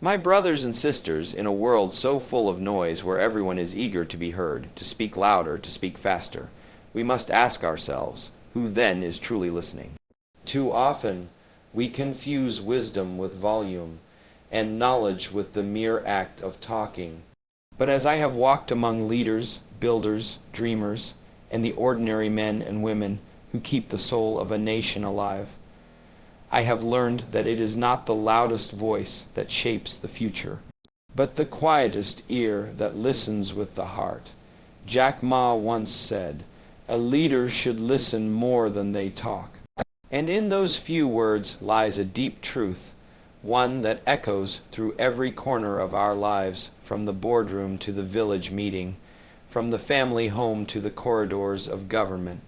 My brothers and sisters, in a world so full of noise where everyone is eager to be heard, to speak louder, to speak faster, we must ask ourselves, who then is truly listening? Too often, we confuse wisdom with volume, and knowledge with the mere act of talking. But as I have walked among leaders, builders, dreamers, and the ordinary men and women who keep the soul of a nation alive, I have learned that it is not the loudest voice that shapes the future, but the quietest ear that listens with the heart. Jack Ma once said, "A leader should listen more than they talk." And in those few words lies a deep truth, one that echoes through every corner of our lives, from the boardroom to the village meeting, from the family home to the corridors of government.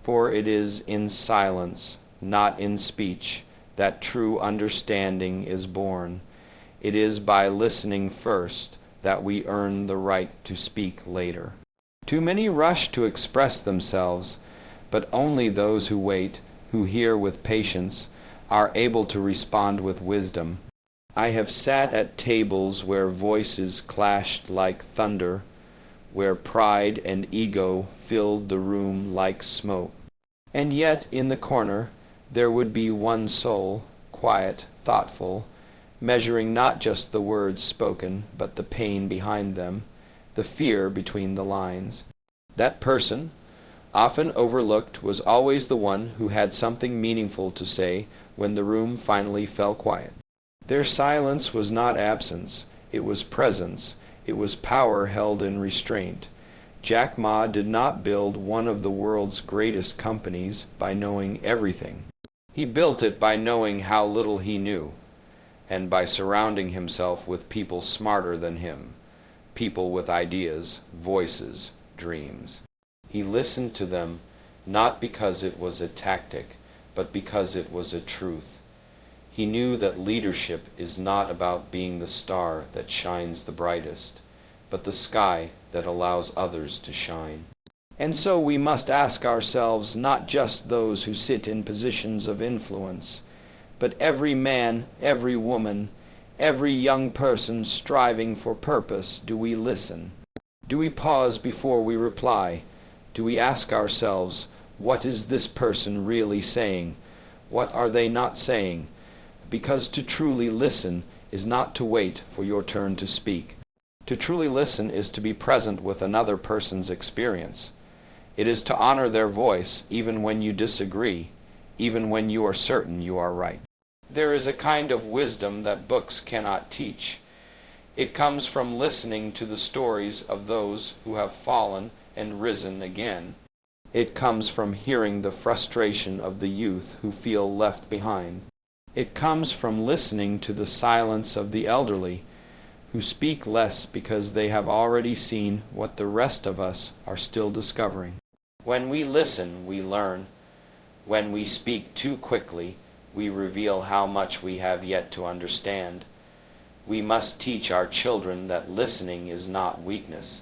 For it is in silence, not in speech, that true understanding is born. It is by listening first that we earn the right to speak later. Too many rush to express themselves, but only those who wait, who hear with patience, are able to respond with wisdom. I have sat at tables where voices clashed like thunder, where pride and ego filled the room like smoke. And yet, in the corner, there would be one soul, quiet, thoughtful, measuring not just the words spoken, but the pain behind them, the fear between the lines. That person, often overlooked, was always the one who had something meaningful to say when the room finally fell quiet. Their silence was not absence, it was presence, it was power held in restraint. Jack Ma did not build one of the world's greatest companies by knowing everything. He built it by knowing how little he knew, and by surrounding himself with people smarter than him, people with ideas, voices, dreams. He listened to them not because it was a tactic, but because it was a truth. He knew that leadership is not about being the star that shines the brightest, but the sky that allows others to shine. And so we must ask ourselves, not just those who sit in positions of influence, but every man, every woman, every young person striving for purpose, do we listen? Do we pause before we reply? Do we ask ourselves, what is this person really saying? What are they not saying? Because to truly listen is not to wait for your turn to speak. To truly listen is to be present with another person's experience. It is to honor their voice even when you disagree, even when you are certain you are right. There is a kind of wisdom that books cannot teach. It comes from listening to the stories of those who have fallen and risen again. It comes from hearing the frustration of the youth who feel left behind. It comes from listening to the silence of the elderly who speak less because they have already seen what the rest of us are still discovering. When we listen, we learn. When we speak too quickly, we reveal how much we have yet to understand. We must teach our children that listening is not weakness.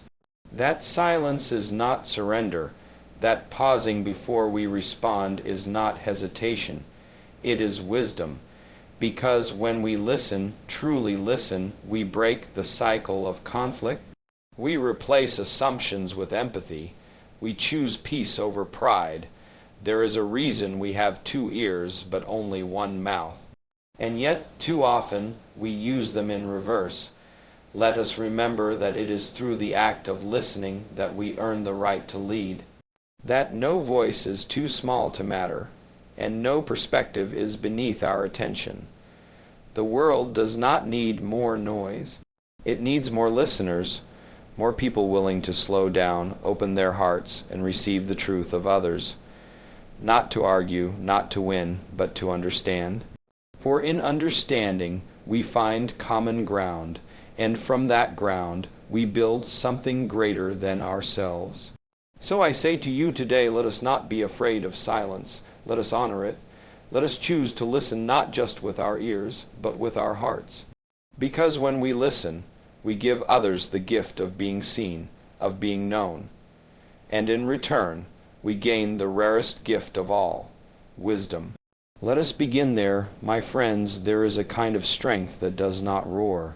That silence is not surrender. That pausing before we respond is not hesitation. It is wisdom. Because when we listen, truly listen, we break the cycle of conflict. We replace assumptions with empathy. We choose peace over pride. There is a reason we have 2 ears but only 1 mouth. And yet, too often, we use them in reverse. Let us remember that it is through the act of listening that we earn the right to lead. That no voice is too small to matter, and no perspective is beneath our attention. The world does not need more noise. It needs more listeners, more people willing to slow down, open their hearts, and receive the truth of others. Not to argue, not to win, but to understand. For in understanding we find common ground, and from that ground we build something greater than ourselves. So I say to you today, let us not be afraid of silence. Let us honor it. Let us choose to listen not just with our ears, but with our hearts. Because when we listen, we give others the gift of being seen, of being known. And in return, we gain the rarest gift of all, wisdom. Let us begin there, my friends. There is a kind of strength that does not roar.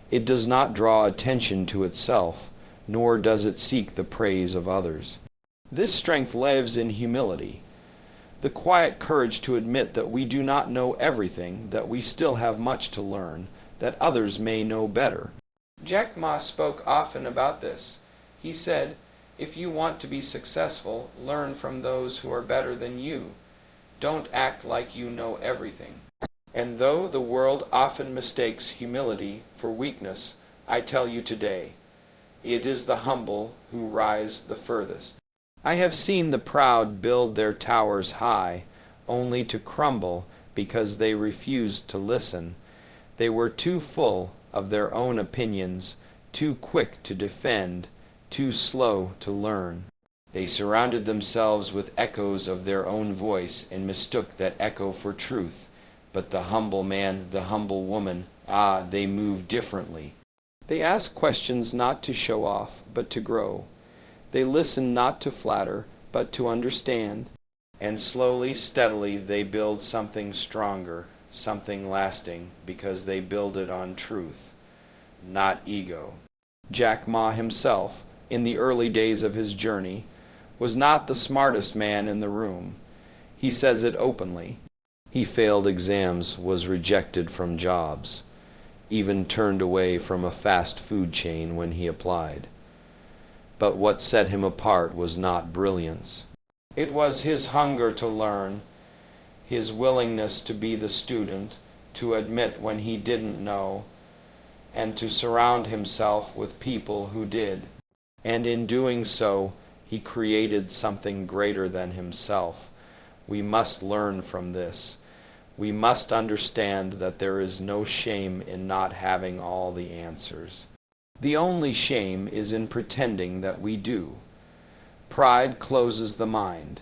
It does not draw attention to itself, nor does it seek the praise of others. This strength lives in humility, the quiet courage to admit that we do not know everything, that we still have much to learn, that others may know better. Jack Ma spoke often about this. He said, "If you want to be successful, learn from those who are better than you. Don't act like you know everything." And though the world often mistakes humility for weakness, I tell you today, it is the humble who rise the furthest. I have seen the proud build their towers high, only to crumble because they refused to listen. They were too full of their own opinions, too quick to defend, too slow to learn. They surrounded themselves with echoes of their own voice and mistook that echo for truth. But the humble man, the humble woman, they move differently. They ask questions not to show off, but to grow. They listen not to flatter, but to understand. And slowly, steadily, they build something stronger, something lasting, because they build it on truth, not ego. Jack Ma himself, in the early days of his journey, was not the smartest man in the room. He says it openly. He failed exams, was rejected from jobs, even turned away from a fast food chain when he applied. But what set him apart was not brilliance. It was his hunger to learn, his willingness to be the student, to admit when he didn't know, and to surround himself with people who did. And in doing so, he created something greater than himself. We must learn from this. We must understand that there is no shame in not having all the answers. The only shame is in pretending that we do. Pride closes the mind.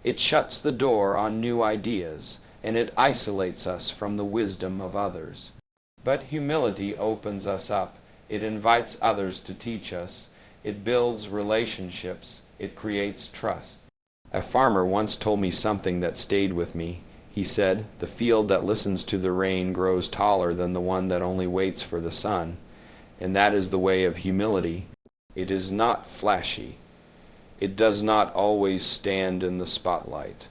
It shuts the door on new ideas, and it isolates us from the wisdom of others. But humility opens us up. It invites others to teach us. It builds relationships. It creates trust. A farmer once told me something that stayed with me. He said, "The field that listens to the rain grows taller than the one that only waits for the sun." And that is the way of humility. It is not flashy. It does not always stand in the spotlight.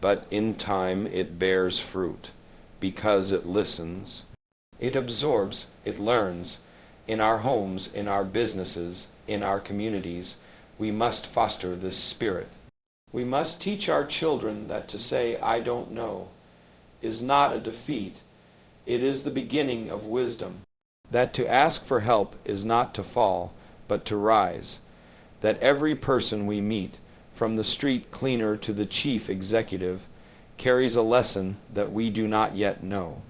But in time it bears fruit, because it listens. It absorbs, it learns. In our homes, in our businesses, in our communities, we must foster this spirit. We must teach our children that to say, "I don't know," is not a defeat. It is the beginning of wisdom. That to ask for help is not to fall, but to rise. That every person we meet, from the street cleaner to the chief executive, carries a lesson that we do not yet know.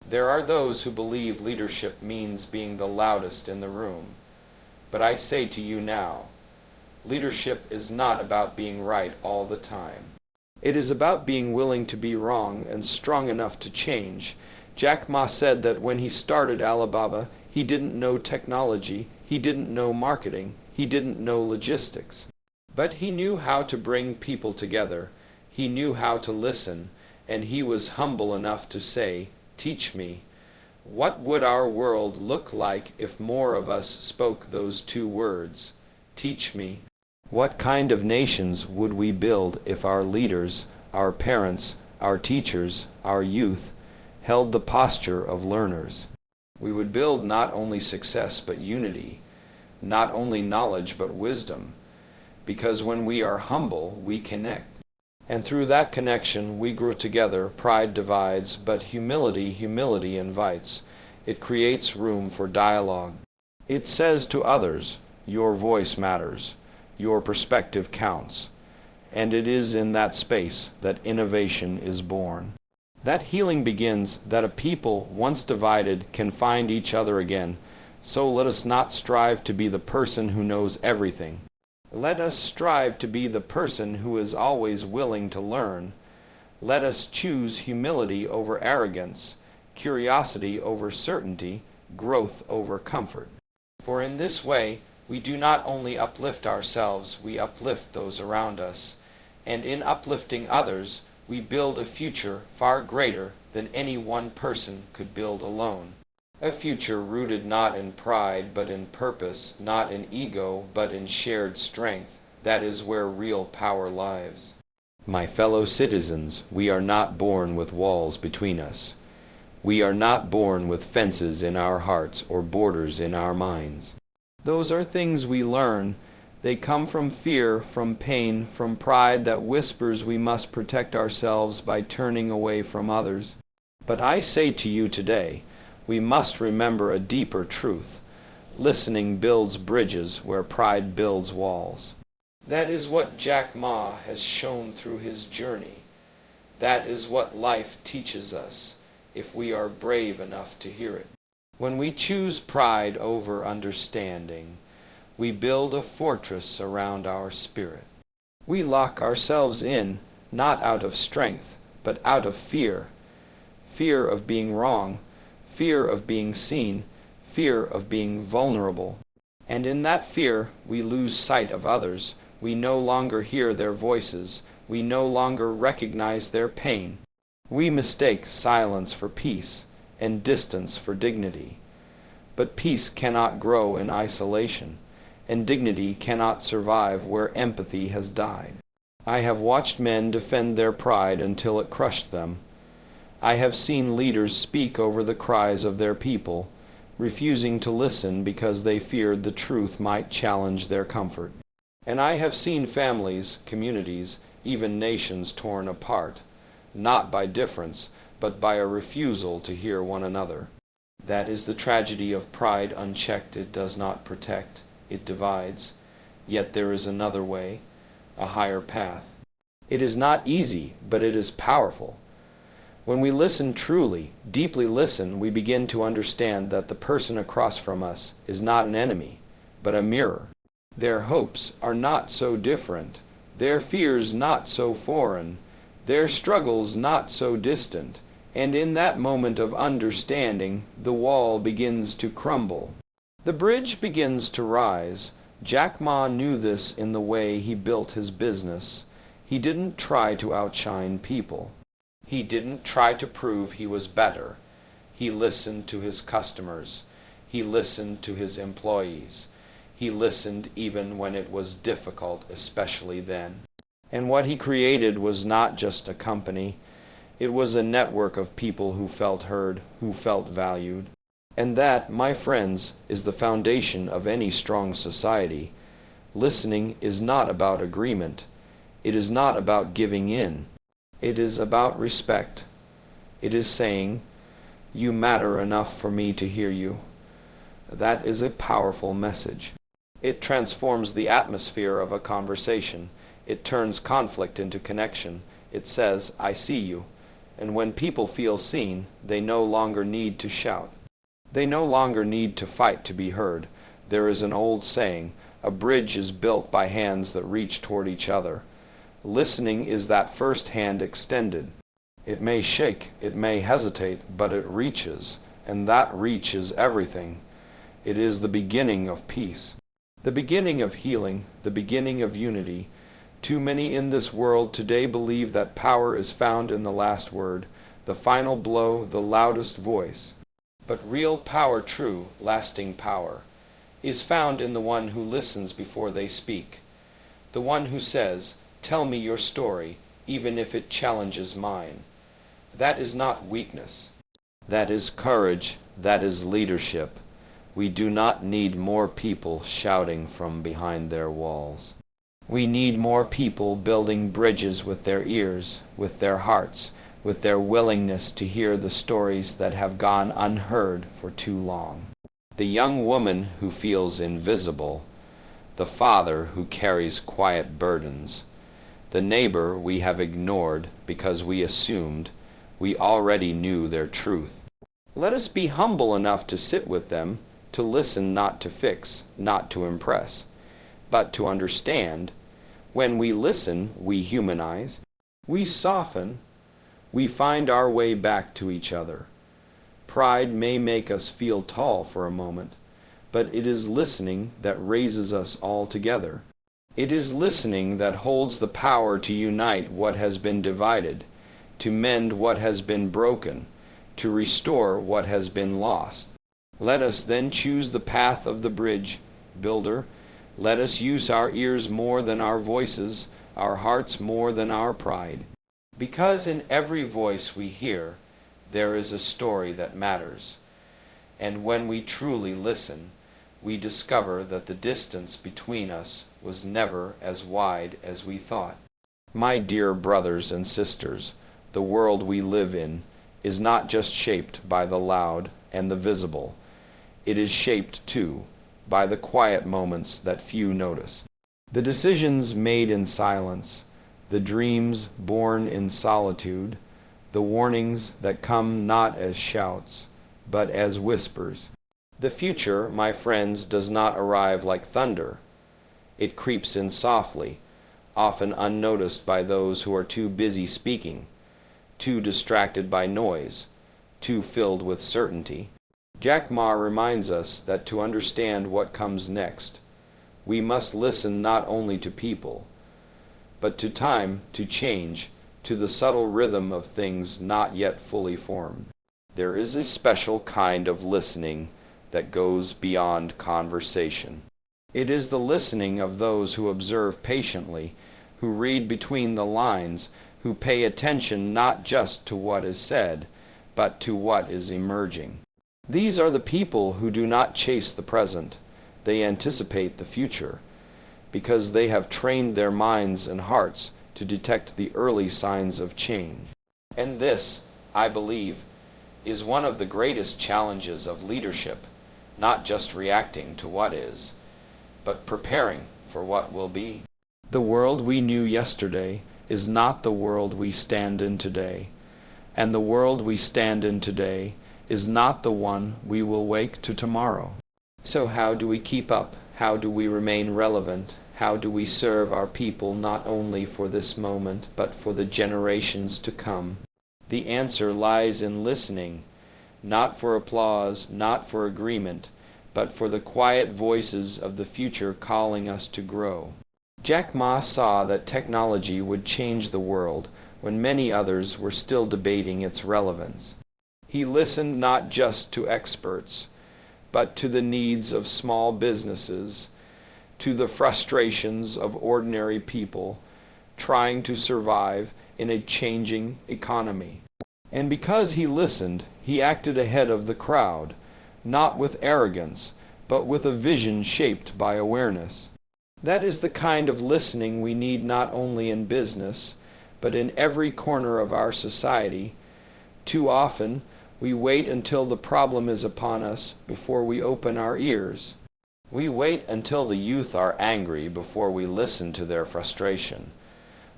There are those who believe leadership means being the loudest in the room. But I say to you now, leadership is not about being right all the time. It is about being willing to be wrong and strong enough to change. Jack Ma said that when he started Alibaba, he didn't know technology, he didn't know marketing, he didn't know logistics. But he knew how to bring people together, he knew how to listen, and he was humble enough to say, "Teach me." What would our world look like if more of us spoke those two words, "Teach me"? What kind of nations would we build if our leaders, our parents, our teachers, our youth, held the posture of learners? We would build not only success but unity, not only knowledge but wisdom, because when we are humble, we connect. And through that connection, we grow together. Pride divides, but humility invites. It creates room for dialogue. It says to others, "Your voice matters, your perspective counts." And it is in that space that innovation is born. That healing begins, that a people once divided can find each other again. So let us not strive to be the person who knows everything. Let us strive to be the person who is always willing to learn. Let us choose humility over arrogance, curiosity over certainty, growth over comfort. For in this way, we do not only uplift ourselves, we uplift those around us. And in uplifting others, We build a future far greater than any one person could build alone. A future rooted not in pride but in purpose, not in ego but in shared strength. That is where real power lies. My fellow citizens, we are not born with walls between us. We are not born with fences in our hearts or borders in our minds. Those are things we learn. They come from fear, from pain, from pride that whispers we must protect ourselves by turning away from others. But I say to you today, we must remember a deeper truth. Listening builds bridges where pride builds walls. That is what Jack Ma has shown through his journey. That is what life teaches us, if we are brave enough to hear it. When we choose pride over understanding, we build a fortress around our spirit. We lock ourselves in, not out of strength, but out of fear. Fear of being wrong, fear of being seen, fear of being vulnerable. And in that fear, we lose sight of others. We no longer hear their voices. We no longer recognize their pain. We mistake silence for peace and distance for dignity. But peace cannot grow in isolation, and dignity cannot survive where empathy has died. I have watched men defend their pride until it crushed them. I have seen leaders speak over the cries of their people, refusing to listen because they feared the truth might challenge their comfort. And I have seen families, communities, even nations torn apart, not by difference, but by a refusal to hear one another. That is the tragedy of pride unchecked. It does not protect, it divides. Yet there is another way, a higher path. It is not easy, but it is powerful. When we listen truly, deeply listen, we begin to understand that the person across from us is not an enemy, but a mirror. Their hopes are not so different, their fears not so foreign, their struggles not so distant, and in that moment of understanding, the wall begins to crumble. The bridge begins to rise. Jack Ma knew this in the way he built his business. He didn't try to outshine people. He didn't try to prove he was better. He listened to his customers. He listened to his employees. He listened even when it was difficult, especially then. And what he created was not just a company. It was a network of people who felt heard, who felt valued. And that, my friends, is the foundation of any strong society. Listening is not about agreement. It is not about giving in. It is about respect. It is saying, "You matter enough for me to hear you." That is a powerful message. It transforms the atmosphere of a conversation. It turns conflict into connection. It says, "I see you." And when people feel seen, they no longer need to shout. They no longer need to fight to be heard. There is an old saying, a bridge is built by hands that reach toward each other. Listening is that first hand extended. It may shake, it may hesitate, but it reaches, and that reach is everything. It is the beginning of peace, the beginning of healing, the beginning of unity. Too many in this world today believe that power is found in the last word, the final blow, the loudest voice. But real power, true, lasting power, is found in the one who listens before they speak, the one who says, "Tell me your story, even if it challenges mine." That is not weakness. That is courage. That is leadership. We do not need more people shouting from behind their walls. We need more people building bridges with their ears, with their hearts, with their willingness to hear the stories that have gone unheard for too long. The young woman who feels invisible, the father who carries quiet burdens, the neighbor we have ignored because we assumed we already knew their truth. Let us be humble enough to sit with them, to listen, not to fix, not to impress, but to understand. When we listen, we humanize, we soften, we find our way back to each other. Pride may make us feel tall for a moment, but it is listening that raises us all together. It is listening that holds the power to unite what has been divided. to mend what has been broken, to restore what has been lost. Let us then choose the path of the bridge builder. Let us use our ears more than our voices, our hearts more than our pride. Because in every voice we hear, there is a story that matters. And when we truly listen, we discover that the distance between us was never as wide as we thought. My dear brothers and sisters, the world we live in is not just shaped by the loud and the visible. It is shaped, too, by the quiet moments that few notice. The decisions made in silence, the dreams born in solitude, the warnings that come not as shouts, but as whispers. The future, my friends, does not arrive like thunder. It creeps in softly, often unnoticed by those who are too busy speaking, too distracted by noise, too filled with certainty. Jack Ma reminds us that to understand what comes next, we must listen not only to people, but to time, to change, to the subtle rhythm of things not yet fully formed. There is a special kind of listening that goes beyond conversation. It is the listening of those who observe patiently, who read between the lines, who pay attention not just to what is said, but to what is emerging. These are the people who do not chase the present. They anticipate the future, because they have trained their minds and hearts to detect the early signs of change. And this, I believe, is one of the greatest challenges of leadership, not just reacting to what is, but preparing for what will be. The world we knew yesterday is not the world we stand in today, and the world we stand in today is not the one we will wake to tomorrow. So how do we keep up? How do we remain relevant? How do we serve our people not only for this moment, but for the generations to come? The answer lies in listening, not for applause, not for agreement, but for the quiet voices of the future calling us to grow. Jack Ma saw that technology would change the world when many others were still debating its relevance. He listened not just to experts, but to the needs of small businesses, to the frustrations of ordinary people trying to survive in a changing economy. And because he listened, he acted ahead of the crowd, not with arrogance, but with a vision shaped by awareness. That is the kind of listening we need not only in business, but in every corner of our society. Too often, we wait until the problem is upon us before we open our ears. We wait until the youth are angry before we listen to their frustration.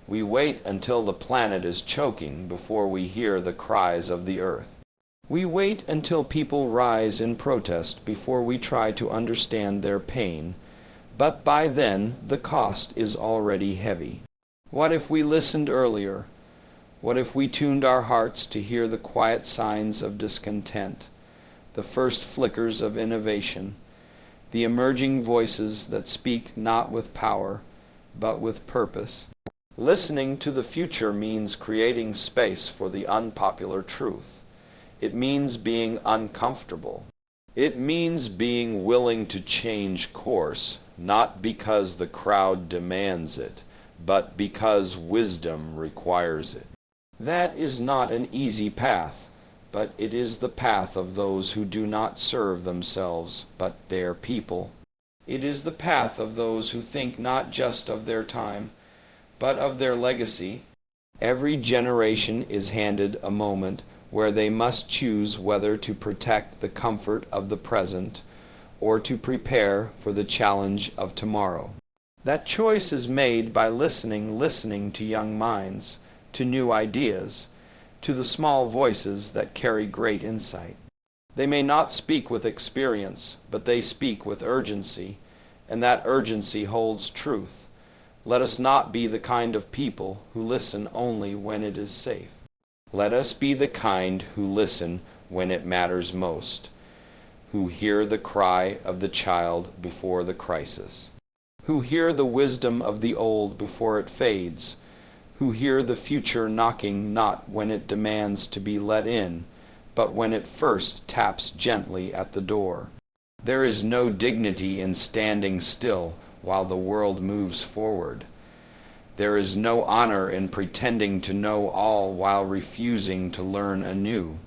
We wait until the planet is choking before we hear the cries of the earth. We wait until people rise in protest before we try to understand their pain, but by then the cost is already heavy. What if we listened earlier? What if we tuned our hearts to hear the quiet signs of discontent, the first flickers of innovation, the emerging voices that speak not with power, but with purpose? Listening to the future means creating space for the unpopular truth. It means being uncomfortable. It means being willing to change course, not because the crowd demands it, but because wisdom requires it. That is not an easy path, but it is the path of those who do not serve themselves, but their people. It is the path of those who think not just of their time, but of their legacy. Every generation is handed a moment where they must choose whether to protect the comfort of the present or to prepare for the challenge of tomorrow. That choice is made by listening to young minds, to new ideas, to the small voices that carry great insight. They may not speak with experience, but they speak with urgency, and that urgency holds truth. Let us not be the kind of people who listen only when it is safe. Let us be the kind who listen when it matters most, who hear the cry of the child before the crisis, who hear the wisdom of the old before it fades, who hear the future knocking not when it demands to be let in, but when it first taps gently at the door. There is no dignity in standing still while the world moves forward. There is no honor in pretending to know all while refusing to learn anew.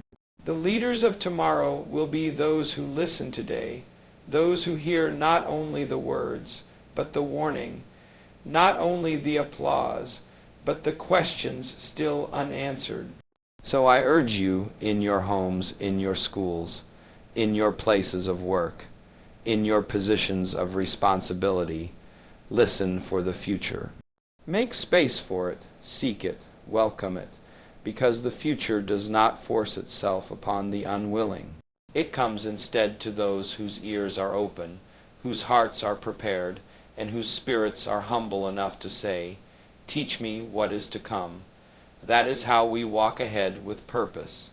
The leaders of tomorrow will be those who listen today, those who hear not only the words, but the warning, not only the applause, but the questions still unanswered. So I urge you in your homes, in your schools, in your places of work, in your positions of responsibility, listen for the future. Make space for it, seek it, welcome it, because the future does not force itself upon the unwilling. It comes instead to those whose ears are open, whose hearts are prepared, and whose spirits are humble enough to say, "Teach me what is to come." That is how we walk ahead with purpose.